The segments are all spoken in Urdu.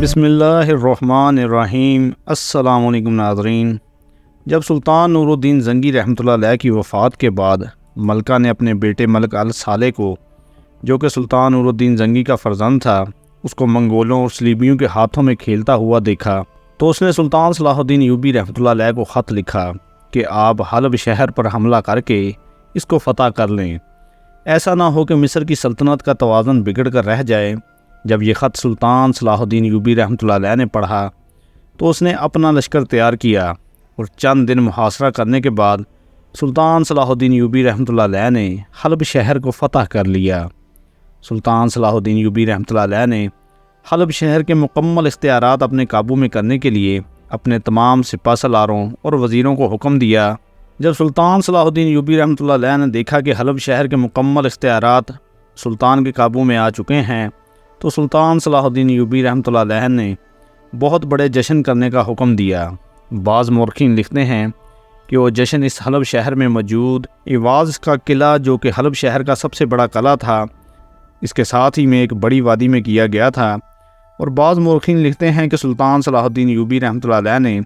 بسم اللہ الرحمن الرحیم۔ السلام علیکم ناظرین۔ جب سلطان نور الدین زنگی رحمۃ اللہ علیہ کی وفات کے بعد ملکہ نے اپنے بیٹے ملک الصالح کو، جو کہ سلطان نور الدین زنگی کا فرزند تھا، اس کو منگولوں اور صلیبیوں کے ہاتھوں میں کھیلتا ہوا دیکھا تو اس نے سلطان صلاح الدین ایوبی رحمۃ اللہ علیہ کو خط لکھا کہ آپ حلب شہر پر حملہ کر کے اس کو فتح کر لیں، ایسا نہ ہو کہ مصر کی سلطنت کا توازن بگڑ کر رہ جائے۔ جب یہ خط سلطان صلاح الدین ایوبی رحمۃ اللہ علیہ نے پڑھا تو اس نے اپنا لشکر تیار کیا اور چند دن محاصرہ کرنے کے بعد سلطان صلاح الدین ایوبی رحمۃ اللہ علیہ نے حلب شہر کو فتح کر لیا۔ سلطان صلاح الدین ایوبی رحمۃ اللہ علیہ نے حلب شہر کے مکمل اختیارات اپنے قابو میں کرنے کے لیے اپنے تمام سپہ سالاروں اور وزیروں کو حکم دیا۔ جب سلطان صلاح الدین ایوبی رحمۃ اللہ علیہ نے دیکھا کہ حلب شہر کے مکمل اختیارات سلطان کے قابو میں آ چکے ہیں تو سلطان صلاح الدین ایوبی رحمۃ اللہ علیہ نے بہت بڑے جشن کرنے کا حکم دیا۔ بعض مورخین لکھتے ہیں کہ وہ جشن اس حلب شہر میں موجود ایواز کا قلعہ، جو کہ حلب شہر کا سب سے بڑا قلعہ تھا، اس کے ساتھ ہی میں ایک بڑی وادی میں کیا گیا تھا۔ اور بعض مورخین لکھتے ہیں کہ سلطان صلاح الدین ایوبی رحمۃ اللہ علیہ نے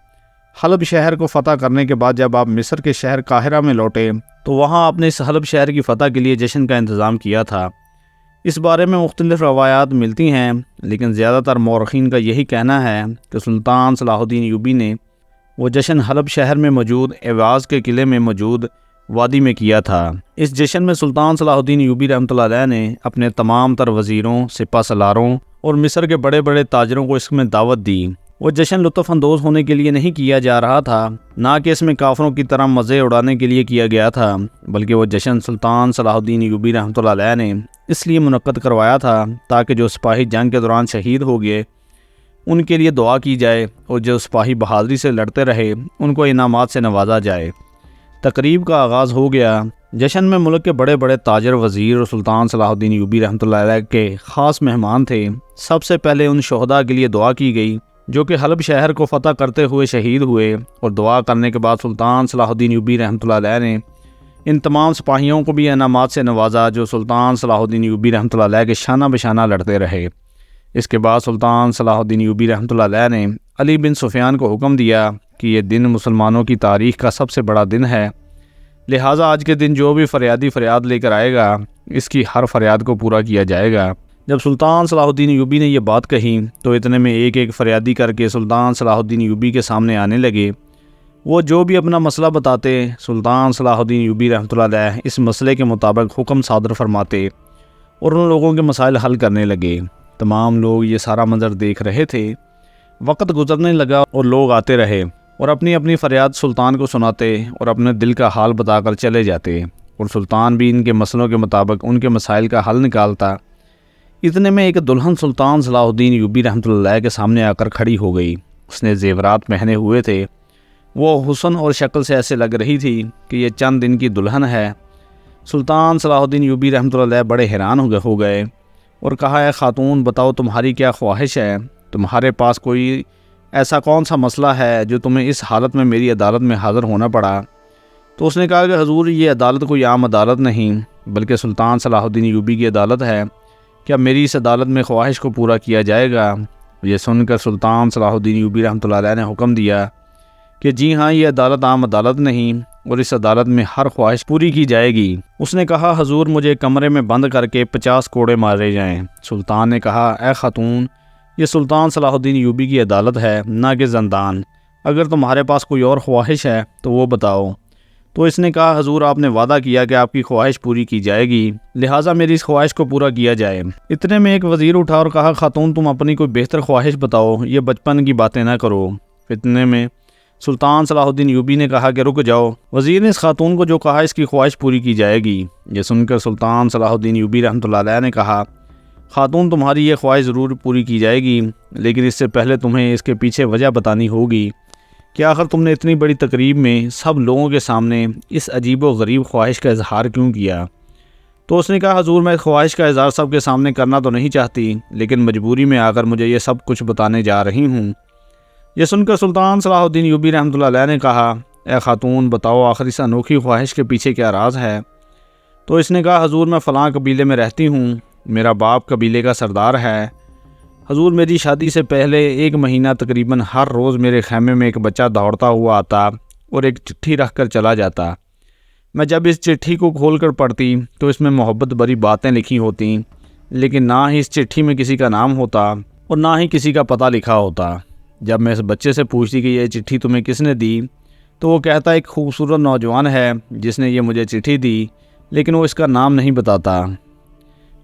حلب شہر کو فتح کرنے کے بعد جب آپ مصر کے شہر قاہرہ میں لوٹے تو وہاں آپ نے اس حلب شہر کی فتح کے لیے جشن کا انتظام کیا تھا۔ اس بارے میں مختلف روایات ملتی ہیں، لیکن زیادہ تر مورخین کا یہی کہنا ہے کہ سلطان صلاح الدین ایوبی نے وہ جشن حلب شہر میں موجود ایواز کے قلعے میں موجود وادی میں کیا تھا۔ اس جشن میں سلطان صلاح الدین ایوبی رحمۃ اللہ علیہ نے اپنے تمام تر وزیروں، سپہ سالاروں اور مصر کے بڑے بڑے تاجروں کو اس میں دعوت دی۔ وہ جشن لطف اندوز ہونے کے لیے نہیں کیا جا رہا تھا، نہ کہ اس میں کافروں کی طرح مزے اڑانے کے لیے کیا گیا تھا، بلکہ وہ جشن سلطان صلاح الدین ایوبی رحمۃ اللہ علیہ نے اس لیے منعقد کروایا تھا تاکہ جو سپاہی جنگ کے دوران شہید ہو گئے ان کے لیے دعا کی جائے اور جو سپاہی بہادری سے لڑتے رہے ان کو انعامات سے نوازا جائے۔ تقریب کا آغاز ہو گیا۔ جشن میں ملک کے بڑے بڑے تاجر، وزیر اور سلطان صلاح الدین ایوبی رحمۃ اللہ علیہ کے خاص مہمان تھے۔ سب سے پہلے ان شہداء کے لیے دعا کی گئی جو کہ حلب شہر کو فتح کرتے ہوئے شہید ہوئے، اور دعا کرنے کے بعد سلطان صلاح الدین ایوبی رحمۃ اللہ علیہ نے ان تمام سپاہیوں کو بھی انعامات سے نوازا جو سلطان صلاح الدین ایوبی رحمۃ اللہ علیہ کے شانہ بشانہ لڑتے رہے۔ اس کے بعد سلطان صلاح الدین ایوبی رحمۃ اللہ علیہ نے علی بن سفیان کو حکم دیا کہ یہ دن مسلمانوں کی تاریخ کا سب سے بڑا دن ہے، لہٰذا آج کے دن جو بھی فریادی فریاد لے کر آئے گا اس کی ہر فریاد کو پورا کیا جائے گا۔ جب سلطان صلاح الدین ایوبی نے یہ بات کہی تو اتنے میں ایک ایک فریادی کر کے سلطان صلاح الدین ایوبی کے سامنے آنے لگے۔ وہ جو بھی اپنا مسئلہ بتاتے، سلطان صلاح الدین ایوبی رحمۃ اللہ علیہ اس مسئلے کے مطابق حکم صادر فرماتے اور ان لوگوں کے مسائل حل کرنے لگے۔ تمام لوگ یہ سارا منظر دیکھ رہے تھے۔ وقت گزرنے لگا اور لوگ آتے رہے اور اپنی اپنی فریاد سلطان کو سناتے اور اپنے دل کا حال بتا کر چلے جاتے، اور سلطان بھی ان کے مسئلوں کے مطابق ان کے مسائل کا حل نکالتا۔ اتنے میں ایک دلہن سلطان صلاح الدین ایوبی رحمۃ اللہ علیہ کے سامنے آ کر کھڑی ہو گئی۔ اس نے زیورات پہنے ہوئے تھے، وہ حسن اور شکل سے ایسے لگ رہی تھی کہ یہ چند دن کی دلہن ہے۔ سلطان صلاح الدین ایوبی رحمۃ اللہ علیہ بڑے حیران ہو گئے اور کہا، اے خاتون، بتاؤ تمہاری کیا خواہش ہے؟ تمہارے پاس کوئی ایسا کون سا مسئلہ ہے جو تمہیں اس حالت میں میری عدالت میں حاضر ہونا پڑا؟ تو اس نے کہا کہ حضور، یہ عدالت کوئی عام عدالت نہیں بلکہ سلطان صلاح الدین ایوبی کی عدالت ہے، کیا میری اس عدالت میں خواہش کو پورا کیا جائے گا؟ یہ سن کر سلطان صلاح الدین ایوبی رحمۃ اللہ علیہ نے حکم دیا کہ جی ہاں، یہ عدالت عام عدالت نہیں اور اس عدالت میں ہر خواہش پوری کی جائے گی۔ اس نے کہا، حضور، مجھے کمرے میں بند کر کے 50 کوڑے مارے جائیں۔ سلطان نے کہا، اے خاتون، یہ سلطان صلاح الدین ایوبی کی عدالت ہے، نہ کہ زندان۔ اگر تمہارے پاس کوئی اور خواہش ہے تو وہ بتاؤ۔ تو اس نے کہا، حضور، آپ نے وعدہ کیا کہ آپ کی خواہش پوری کی جائے گی، لہٰذا میری اس خواہش کو پورا کیا جائے۔ اتنے میں ایک وزیر اٹھا اور کہا، خاتون، تم اپنی کوئی بہتر خواہش بتاؤ، یہ بچپن کی باتیں نہ کرو۔ اتنے میں سلطان صلاح الدین ایوبی نے کہا کہ رک جاؤ، وزیر نے اس خاتون کو جو کہا اس کی خواہش پوری کی جائے گی۔ یہ سن کر سلطان صلاح الدین ایوبی رحمۃ اللہ علیہ نے کہا، خاتون، تمہاری یہ خواہش ضرور پوری کی جائے گی، لیکن اس سے پہلے تمہیں اس کے پیچھے وجہ بتانی ہوگی کہ آخر تم نے اتنی بڑی تقریب میں سب لوگوں کے سامنے اس عجیب و غریب خواہش کا اظہار کیوں کیا؟ تو اس نے کہا، حضور، میں خواہش کا اظہار سب کے سامنے کرنا تو نہیں چاہتی، لیکن مجبوری میں آ کر مجھے یہ سب کچھ بتانے جا رہی ہوں۔ یہ سن کر سلطان صلاح الدین ایوبی رحمۃ اللہ علیہ نے کہا، اے خاتون، بتاؤ آخر اس انوکھی خواہش کے پیچھے کیا راز ہے؟ تو اس نے کہا، حضور، میں فلاں قبیلے میں رہتی ہوں، میرا باپ قبیلے کا سردار ہے، حضور میری شادی سے پہلے 1 مہینہ تقریباً ہر روز میرے خیمے میں ایک بچہ دوڑتا ہوا آتا اور ایک چٹھی رکھ کر چلا جاتا۔ میں جب اس چٹھی کو کھول کر پڑھتی تو اس میں محبت بھری باتیں لکھی ہوتیں، لیکن نہ ہی اس چٹھی میں کسی کا نام ہوتا اور نہ ہی کسی کا پتہ لکھا ہوتا۔ جب میں اس بچے سے پوچھتی کہ یہ چٹھی تمہیں کس نے دی تو وہ کہتا ایک خوبصورت نوجوان ہے جس نے یہ مجھے چٹھی دی، لیکن وہ اس کا نام نہیں بتاتا۔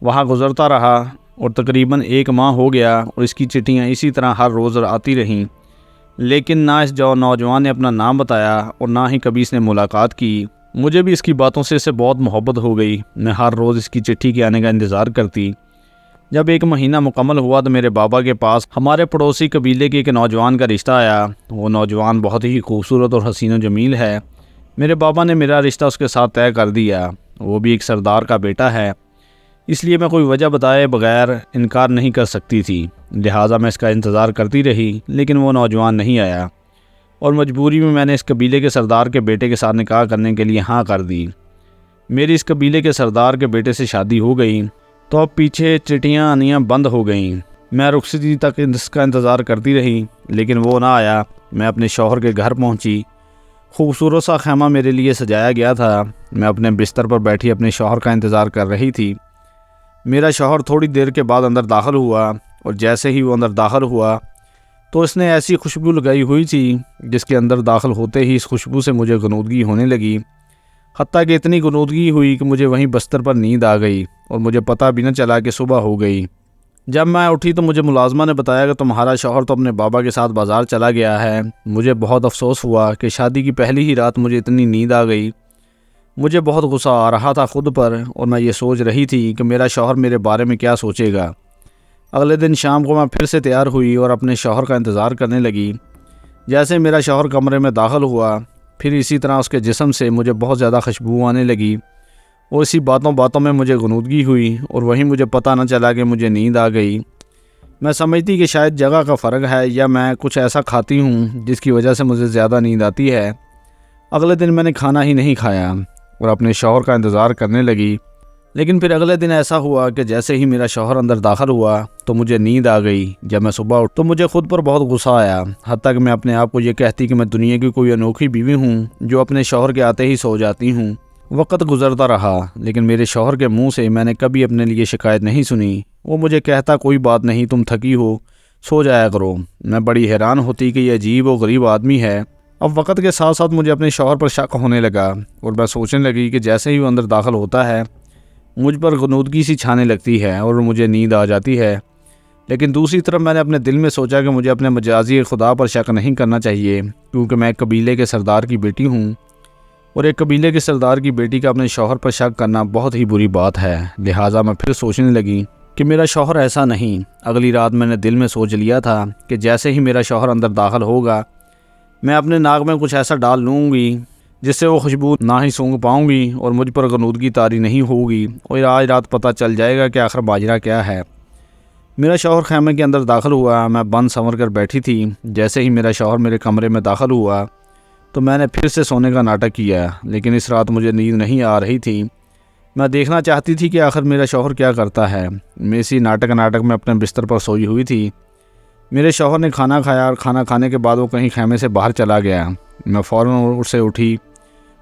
وہاں گزرتا رہا اور تقریباً 1 ماہ ہو گیا اور اس کی چٹھیاں اسی طرح ہر روز آتی رہیں، لیکن نہ اس نوجوان نے اپنا نام بتایا اور نہ ہی کبھی اس نے ملاقات کی۔ مجھے بھی اس کی باتوں سے اسے بہت محبت ہو گئی۔ میں ہر روز اس کی چٹھی کے آنے کا انتظار کرتی۔ جب 1 مہینہ مکمل ہوا تو میرے بابا کے پاس ہمارے پڑوسی قبیلے کے ایک نوجوان کا رشتہ آیا۔ وہ نوجوان بہت ہی خوبصورت اور حسین و جمیل ہے۔ میرے بابا نے میرا رشتہ اس کے ساتھ طے کر دیا۔ وہ بھی ایک سردار کا بیٹا ہے، اس لیے میں کوئی وجہ بتائے بغیر انکار نہیں کر سکتی تھی، لہٰذا میں اس کا انتظار کرتی رہی، لیکن وہ نوجوان نہیں آیا اور مجبوری میں نے اس قبیلے کے سردار کے بیٹے کے ساتھ نکاح کرنے کے لیے ہاں کر دی۔ میری اس قبیلے کے سردار کے بیٹے سے شادی ہو گئی تو اب پیچھے چٹھیاں آنیاں بند ہو گئیں۔ میں رخصتی تک اس کا انتظار کرتی رہی، لیکن وہ نہ آیا۔ میں اپنے شوہر کے گھر پہنچی۔ خوبصورت سا خیمہ میرے لیے سجایا گیا تھا۔ میں اپنے بستر پر بیٹھی اپنے شوہر کا انتظار کر رہی تھی۔ میرا شوہر تھوڑی دیر کے بعد اندر داخل ہوا اور جیسے ہی وہ اندر داخل ہوا تو اس نے ایسی خوشبو لگائی ہوئی تھی جس کے اندر داخل ہوتے ہی اس خوشبو سے مجھے غنودگی ہونے لگی، حتیٰ کہ اتنی غنودگی ہوئی کہ مجھے وہیں بستر پر نیند آ گئی اور مجھے پتہ بھی نہ چلا کہ صبح ہو گئی۔ جب میں اٹھی تو مجھے ملازمہ نے بتایا کہ تمہارا شوہر تو اپنے بابا کے ساتھ بازار چلا گیا ہے۔ مجھے بہت افسوس ہوا کہ شادی کی پہلی ہی رات مجھے اتنی نیند آ گئی۔ مجھے بہت غصہ آ رہا تھا خود پر اور میں یہ سوچ رہی تھی کہ میرا شوہر میرے بارے میں کیا سوچے گا۔ اگلے دن شام کو میں پھر سے تیار ہوئی اور اپنے شوہر کا انتظار کرنے لگی۔ جیسے میرا شوہر کمرے میں داخل ہوا، پھر اسی طرح اس کے جسم سے مجھے بہت زیادہ خوشبو آنے لگی اور اسی باتوں میں مجھے غنودگی ہوئی اور وہیں مجھے پتہ نہ چلا کہ مجھے نیند آ گئی۔ میں سمجھتی کہ شاید جگہ کا فرق ہے یا میں کچھ ایسا کھاتی ہوں جس کی وجہ سے مجھے زیادہ نیند آتی ہے۔ اگلے دن میں نے کھانا ہی نہیں کھایا اور اپنے شوہر کا انتظار کرنے لگی، لیکن پھر اگلے دن ایسا ہوا کہ جیسے ہی میرا شوہر اندر داخل ہوا تو مجھے نیند آ گئی۔ جب میں صبح اٹھ تو مجھے خود پر بہت غصہ آیا، حتیٰ کہ میں اپنے آپ کو یہ کہتی کہ میں دنیا کی کوئی انوکھی بیوی ہوں جو اپنے شوہر کے آتے ہی سو جاتی ہوں۔ وقت گزرتا رہا، لیکن میرے شوہر کے منہ سے میں نے کبھی اپنے لیے شکایت نہیں سنی۔ وہ مجھے کہتا کوئی بات نہیں، تم تھکی ہو، سو جایا کرو۔ میں بڑی حیران ہوتی کہ یہ عجیب و غریب آدمی ہے۔ اب وقت کے ساتھ ساتھ مجھے اپنے شوہر پر شک ہونے لگا اور میں سوچنے لگی کہ جیسے ہی وہ اندر داخل ہوتا ہے مجھ پر غنودگی سی چھانے لگتی ہے اور مجھے نیند آ جاتی ہے۔ لیکن دوسری طرف میں نے اپنے دل میں سوچا کہ مجھے اپنے مجازی خدا پر شک نہیں کرنا چاہیے، کیونکہ میں ایک قبیلے کے سردار کی بیٹی ہوں اور ایک قبیلے کے سردار کی بیٹی کا اپنے شوہر پر شک کرنا بہت ہی بری بات ہے۔ لہٰذا میں پھر سوچنے لگی کہ میرا شوہر ایسا نہیں۔ اگلی رات میں نے دل میں سوچ لیا تھا کہ جیسے ہی میرا شوہر اندر داخل ہوگا میں اپنے ناک میں کچھ ایسا ڈال لوں گی جس سے وہ خوشبو نہ ہی سونگھ پاؤں گی اور مجھ پر غنودگی طاری نہیں ہوگی اور آج رات پتہ چل جائے گا کہ آخر ماجرا کیا ہے۔ میرا شوہر خیمے کے اندر داخل ہوا۔ میں بند سنور کر بیٹھی تھی۔ جیسے ہی میرا شوہر میرے کمرے میں داخل ہوا تو میں نے پھر سے سونے کا ناٹک کیا، لیکن اس رات مجھے نیند نہیں آ رہی تھی۔ میں دیکھنا چاہتی تھی کہ آخر میرا شوہر کیا کرتا ہے۔ میں اسی ناٹک میں اپنے بستر پر سوئی ہوئی تھی۔ میرے شوہر نے کھانا کھایا اور کھانا کھانے کے بعد وہ کہیں خیمے سے باہر چلا گیا۔ میں فوراً اس سے اٹھی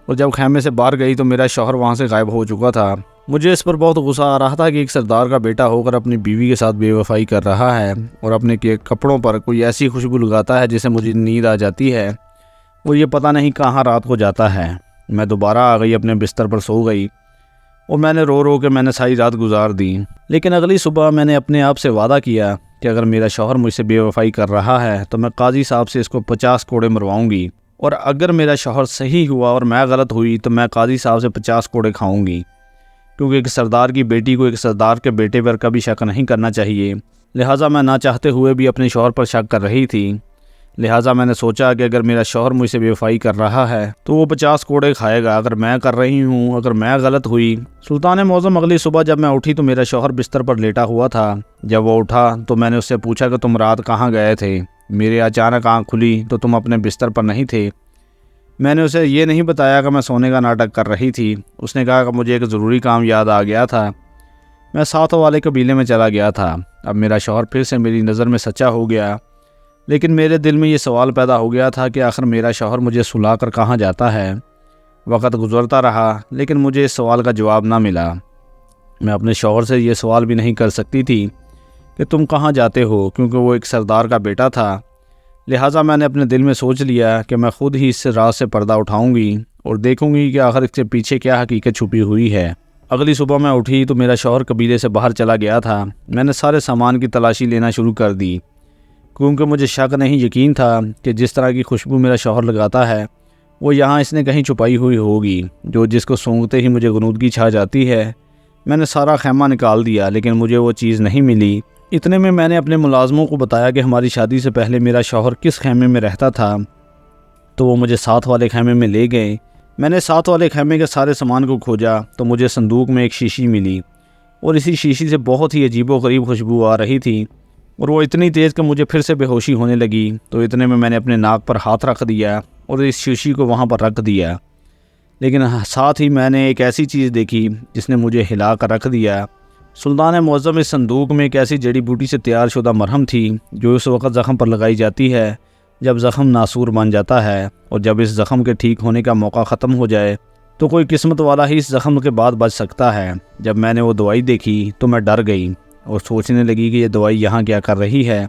اور جب خیمے سے باہر گئی تو میرا شوہر وہاں سے غائب ہو چکا تھا۔ مجھے اس پر بہت غصہ آ رہا تھا کہ ایک سردار کا بیٹا ہو کر اپنی بیوی کے ساتھ بے وفائی کر رہا ہے اور اپنے کپڑوں پر کوئی ایسی خوشبو لگاتا ہے جسے مجھے نیند آ جاتی ہے اور یہ پتہ نہیں کہاں رات کو جاتا ہے۔ میں دوبارہ آ گئی، اپنے بستر پر سو گئی اور میں نے رو کے میں نے ساری رات گزار دی۔ لیکن اگلی صبح میں نے اپنے آپ سے وعدہ کیا کہ اگر میرا شوہر مجھ سے بے وفائی کر رہا ہے تو میں قاضی صاحب سے اس کو 50 کوڑے مرواؤں گی، اور اگر میرا شوہر صحیح ہوا اور میں غلط ہوئی تو میں قاضی صاحب سے 50 کوڑے کھاؤں گی، کیونکہ ایک سردار کی بیٹی کو ایک سردار کے بیٹے پر کبھی شک نہیں کرنا چاہیے۔ لہٰذا میں نہ چاہتے ہوئے بھی اپنے شوہر پر شک کر رہی تھی۔ لہٰذا میں نے سوچا کہ اگر میرا شوہر مجھ سے بے وفائی کر رہا ہے تو وہ 50 کوڑے کھائے گا اگر میں کر رہی ہوں، اگر میں غلط ہوئی۔ سلطان معظم اگلی صبح جب میں اٹھی تو میرا شوہر بستر پر لیٹا ہوا تھا۔ جب وہ اٹھا تو میں نے اس سے پوچھا کہ تم رات کہاں گئے تھے؟ میرے اچانک آنکھ کھلی تو تم اپنے بستر پر نہیں تھے۔ میں نے اسے یہ نہیں بتایا کہ میں سونے کا ناٹک کر رہی تھی۔ اس نے کہا کہ مجھے ایک ضروری کام یاد آ گیا تھا، میں ساتھ والے قبیلے میں چلا گیا تھا اب میرا شوہر پھر سے میری نظر میں سچا ہو گیا، لیکن میرے دل میں یہ سوال پیدا ہو گیا تھا کہ آخر میرا شوہر مجھے سلا کر کہاں جاتا ہے۔ وقت گزرتا رہا لیکن مجھے اس سوال کا جواب نہ ملا۔ میں اپنے شوہر سے یہ سوال بھی نہیں کر سکتی تھی کہ تم کہاں جاتے ہو، کیونکہ وہ ایک سردار کا بیٹا تھا۔ لہٰذا میں نے اپنے دل میں سوچ لیا کہ میں خود ہی اس سے راز سے پردہ اٹھاؤں گی اور دیکھوں گی کہ آخر اس کے پیچھے کیا حقیقت چھپی ہوئی ہے۔ اگلی صبح میں اٹھی تو میرا شوہر قبیلے سے باہر چلا گیا تھا۔ میں نے سارے سامان کی تلاشی لینا شروع کر دی، کیونکہ مجھے شک نہیں یقین تھا کہ جس طرح کی خوشبو میرا شوہر لگاتا ہے وہ یہاں اس نے کہیں چھپائی ہوئی ہوگی، جس کو سونگھتے ہی مجھے غنودگی چھا جاتی ہے۔ میں نے سارا خیمہ نکال دیا لیکن مجھے وہ چیز نہیں ملی۔ اتنے میں نے اپنے ملازموں کو بتایا کہ ہماری شادی سے پہلے میرا شوہر کس خیمے میں رہتا تھا، تو وہ مجھے ساتھ والے خیمے میں لے گئے۔ میں نے ساتھ والے خیمے کے سارے سامان کو کھوجا تو مجھے صندوق میں ایک شیشی ملی، اور اسی شیشی سے بہت ہی عجیب و غریب خوشبو آ رہی تھی، اور وہ اتنی تیز کہ مجھے پھر سے بے ہوشی ہونے لگی۔ تو اتنے میں نے اپنے ناک پر ہاتھ رکھ دیا اور اس شیشی کو وہاں پر رکھ دیا، لیکن ساتھ ہی میں نے ایک ایسی چیز دیکھی جس نے مجھے ہلا کر رکھ دیا۔ سلطان معظم اس صندوق میں ایک ایسی جڑی بوٹی سے تیار شدہ مرہم تھی جو اس وقت زخم پر لگائی جاتی ہے جب زخم ناسور بن جاتا ہے، اور جب اس زخم کے ٹھیک ہونے کا موقع ختم ہو جائے تو کوئی قسمت والا ہی اس زخم کے بعد بچ سکتا ہے۔ جب میں نے وہ دوائی دیکھی تو میں ڈر گئی اور سوچنے لگی کہ یہ دوائی یہاں کیا کر رہی ہے۔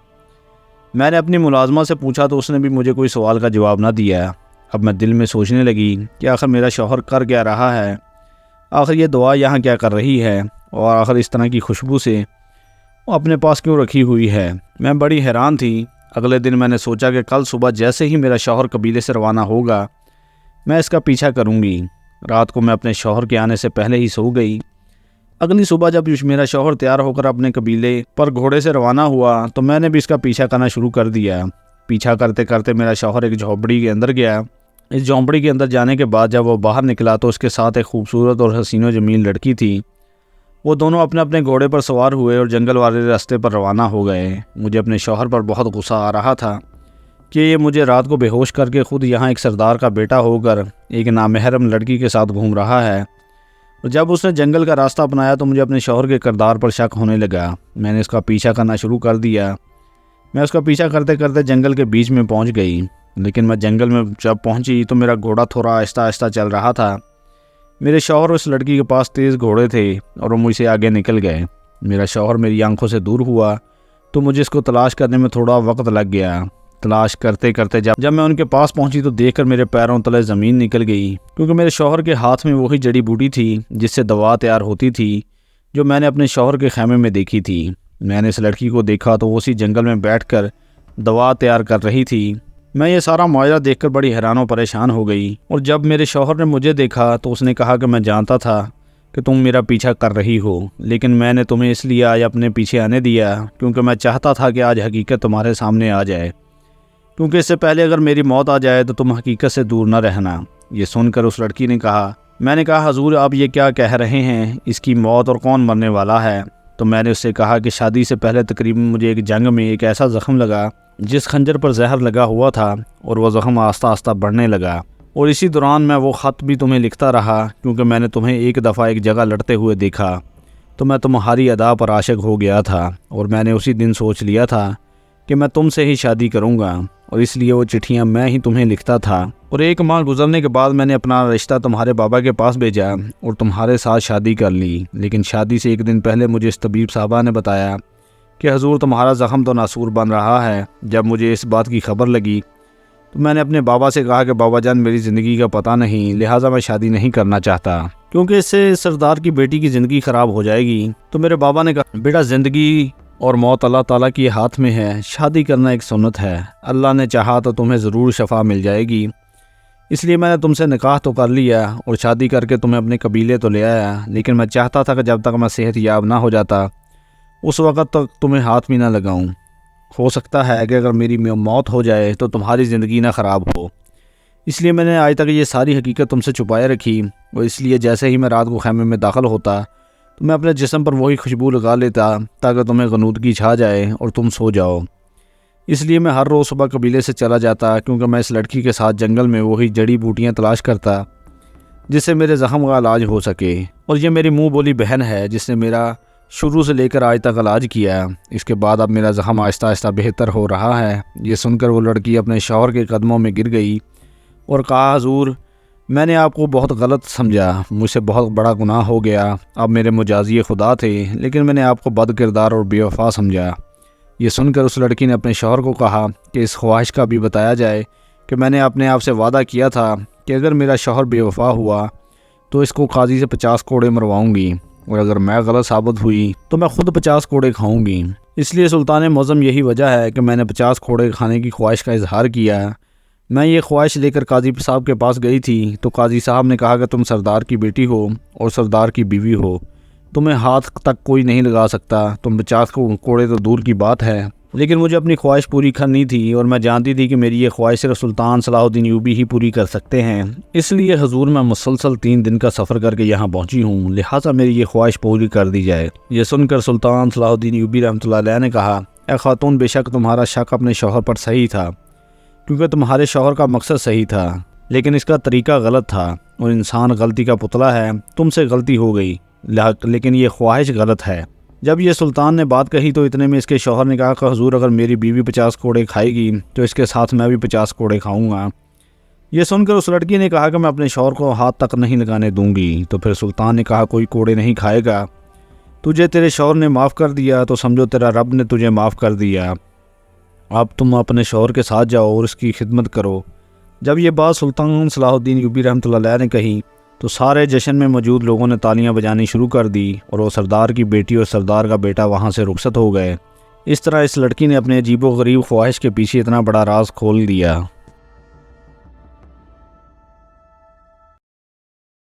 میں نے اپنی ملازمہ سے پوچھا تو اس نے بھی مجھے کوئی سوال کا جواب نہ دیا۔ اب میں دل میں سوچنے لگی کہ آخر میرا شوہر کر کیا رہا ہے، آخر یہ دوا یہاں کیا کر رہی ہے، اور آخر اس طرح کی خوشبو سے وہ اپنے پاس کیوں رکھی ہوئی ہے۔ میں بڑی حیران تھی۔ اگلے دن میں نے سوچا کہ کل صبح جیسے ہی میرا شوہر قبیلے سے روانہ ہوگا میں اس کا پیچھا کروں گی۔ رات کو میں اپنے شوہر کے آنے سے پہلے ہی سو گئی۔ اگلی صبح جب میرا شوہر تیار ہو کر اپنے قبیلے پر گھوڑے سے روانہ ہوا تو میں نے بھی اس کا پیچھا کرنا شروع کر دیا۔ پیچھا کرتے کرتے میرا شوہر ایک جھونپڑی کے اندر گیا۔ اس جھونپڑی کے اندر جانے کے بعد جب وہ باہر نکلا تو اس کے ساتھ ایک خوبصورت اور حسین و جمیل لڑکی تھی۔ وہ دونوں اپنے اپنے گھوڑے پر سوار ہوئے اور جنگل والے راستے پر روانہ ہو گئے۔ مجھے اپنے شوہر پر بہت غصہ آ رہا تھا کہ یہ مجھے رات کو بے ہوش کر کے خود یہاں ایک سردار کا بیٹا ہو کر ایک نامحرم لڑکی کے ساتھ گھوم رہا ہے، اور جب اس نے جنگل کا راستہ اپنایا تو مجھے اپنے شوہر کے کردار پر شک ہونے لگا۔ میں نے اس کا پیچھا کرنا شروع کر دیا۔ میں اس کا پیچھا کرتے کرتے جنگل کے بیچ میں پہنچ گئی، لیکن میں جنگل میں جب پہنچی تو میرا گھوڑا تھوڑا آہستہ آہستہ چل رہا تھا۔ میرے شوہر اس لڑکی کے پاس تیز گھوڑے تھے اور وہ مجھ سے آگے نکل گئے۔ میرا شوہر میری آنکھوں سے دور ہوا تو مجھے اس کو تلاش کرنے میں تھوڑا وقت لگ گیا۔ تلاش کرتے کرتے جب میں ان کے پاس پہنچی تو دیکھ کر میرے پیروں تلے زمین نکل گئی، کیونکہ میرے شوہر کے ہاتھ میں وہی جڑی بوٹی تھی جس سے دوا تیار ہوتی تھی جو میں نے اپنے شوہر کے خیمے میں دیکھی تھی۔ میں نے اس لڑکی کو دیکھا تو وہ اسی جنگل میں بیٹھ کر دوا تیار کر رہی تھی۔ میں یہ سارا معجزہ دیکھ کر بڑی حیران و پریشان ہو گئی، اور جب میرے شوہر نے مجھے دیکھا تو اس نے کہا کہ میں جانتا تھا کہ تم میرا پیچھا کر رہی ہو، لیکن میں نے تمہیں اس لیے آج اپنے پیچھے آنے دیا کیونکہ میں چاہتا تھا کہ آج حقیقت تمہارے سامنے آ جائے، کیونکہ اس سے پہلے اگر میری موت آ جائے تو تم حقیقت سے دور نہ رہنا۔ یہ سن کر اس لڑکی نے کہا، میں نے کہا حضور آپ یہ کیا کہہ رہے ہیں، اس کی موت اور کون مرنے والا ہے؟ تو میں نے اس سے کہا کہ شادی سے پہلے تقریباً مجھے ایک جنگ میں ایک ایسا زخم لگا جس خنجر پر زہر لگا ہوا تھا، اور وہ زخم آہستہ آہستہ بڑھنے لگا، اور اسی دوران میں وہ خط بھی تمہیں لکھتا رہا کیونکہ میں نے تمہیں ایک دفعہ ایک جگہ لڑتے ہوئے دیکھا تو میں تمہاری ادا پر عاشق ہو گیا تھا، اور میں نے اسی دن سوچ لیا تھا کہ میں تم سے ہی شادی کروں گا، اور اس لیے وہ چٹھیاں میں ہی تمہیں لکھتا تھا، اور 1 ماہ گزرنے کے بعد میں نے اپنا رشتہ تمہارے بابا کے پاس بھیجا اور تمہارے ساتھ شادی کر لی۔ لیکن شادی سے 1 دن پہلے مجھے اس طبیب صاحبہ نے بتایا کہ حضور تمہارا زخم تو ناسور بن رہا ہے۔ جب مجھے اس بات کی خبر لگی تو میں نے اپنے بابا سے کہا کہ بابا جان میری زندگی کا پتہ نہیں، لہٰذا میں شادی نہیں کرنا چاہتا کیونکہ اس سے سردار کی بیٹی کی زندگی خراب ہو جائے گی۔ تو میرے بابا نے کہا، بیٹا زندگی اور موت اللہ تعالیٰ کے ہاتھ میں ہے، شادی کرنا ایک سنت ہے، اللہ نے چاہا تو تمہیں ضرور شفا مل جائے گی، اس لیے میں نے تم سے نکاح تو کر لیا اور شادی کر کے تمہیں اپنے قبیلے تو لے آیا، لیکن میں چاہتا تھا کہ جب تک میں صحت یاب نہ ہو جاتا اس وقت تک تمہیں ہاتھ بھی نہ لگاؤں۔ ہو سکتا ہے کہ اگر میری موت ہو جائے تو تمہاری زندگی نہ خراب ہو، اس لیے میں نے آج تک یہ ساری حقیقت تم سے چھپائے رکھی، اور اس لیے جیسے ہی میں رات کو خیمے میں داخل ہوتا تو میں اپنے جسم پر وہی خوشبو لگا لیتا تاکہ تمہیں غنودگی چھا جائے اور تم سو جاؤ۔ اس لیے میں ہر روز صبح قبیلے سے چلا جاتا کیونکہ میں اس لڑکی کے ساتھ جنگل میں وہی جڑی بوٹیاں تلاش کرتا جس سے میرے زخم کا علاج ہو سکے، اور یہ میری منہ بولی بہن ہے جس نے میرا شروع سے لے کر آج تک علاج کیا ہے۔ اس کے بعد اب میرا زخم آہستہ آہستہ بہتر ہو رہا ہے۔ یہ سن کر وہ لڑکی اپنے شوہر کے قدموں میں گر گئی اور کہا، حضور میں نے آپ کو بہت غلط سمجھا، مجھ سے بہت بڑا گناہ ہو گیا، آپ میرے مجازی خدا تھے، لیکن میں نے آپ کو بد کردار اور بے وفا سمجھا۔ یہ سن کر اس لڑکی نے اپنے شوہر کو کہا کہ اس خواہش کا بھی بتایا جائے کہ میں نے اپنے آپ سے وعدہ کیا تھا کہ اگر میرا شوہر بے وفا ہوا تو اس کو قاضی سے 50 کوڑے مرواؤں گی، اور اگر میں غلط ثابت ہوئی تو میں خود 50 کوڑے کھاؤں گی۔ اس لیے سلطان معظم یہی وجہ ہے کہ میں نے 50 کوڑے کھانے کی خواہش کا اظہار کیا ہے۔ میں یہ خواہش لے کر قاضی صاحب کے پاس گئی تھی تو قاضی صاحب نے کہا کہ تم سردار کی بیٹی ہو اور سردار کی بیوی ہو، تمہیں ہاتھ تک کوئی نہیں لگا سکتا، تم 50 کوڑے تو دور کی بات ہے۔ لیکن مجھے اپنی خواہش پوری کرنی تھی اور میں جانتی تھی کہ میری یہ خواہش صرف سلطان صلاح الدین ایوبی ہی پوری کر سکتے ہیں، اس لیے حضور میں مسلسل 3 دن کا سفر کر کے یہاں پہنچی ہوں، لہٰذا میری یہ خواہش پوری کر دی جائے۔ یہ سن کر سلطان صلاح الدین ایوبی رحمۃ اللہ علیہ نے کہا، اے خاتون، بے شک تمہارا شک اپنے شوہر پر صحیح تھا، کیونکہ تمہارے شوہر کا مقصد صحیح تھا، لیکن اس کا طریقہ غلط تھا، اور انسان غلطی کا پتلا ہے، تم سے غلطی ہو گئی، لیکن یہ خواہش غلط ہے۔ جب یہ سلطان نے بات کہی تو اتنے میں اس کے شوہر نے کہا کہ حضور اگر میری بیوی 50 کوڑے کھائے گی تو اس کے ساتھ میں بھی 50 کوڑے کھاؤں گا۔ یہ سن کر اس لڑکی نے کہا کہ میں اپنے شوہر کو ہاتھ تک نہیں لگانے دوں گی۔ تو پھر سلطان نے کہا، کوئی کوڑے نہیں کھائے گا، تجھے تیرے شوہر نے معاف کر دیا تو سمجھو تیرا رب نے تجھے معاف کر دیا، اب تم اپنے شوہر کے ساتھ جاؤ اور اس کی خدمت کرو۔ جب یہ بات سلطان صلاح الدین ایوبی رحمۃ اللہ علیہ نے کہی تو سارے جشن میں موجود لوگوں نے تالیاں بجانی شروع کر دی، اور وہ سردار کی بیٹی اور سردار کا بیٹا وہاں سے رخصت ہو گئے۔ اس طرح اس لڑکی نے اپنے عجیب و غریب خواہش کے پیچھے اتنا بڑا راز کھول دیا۔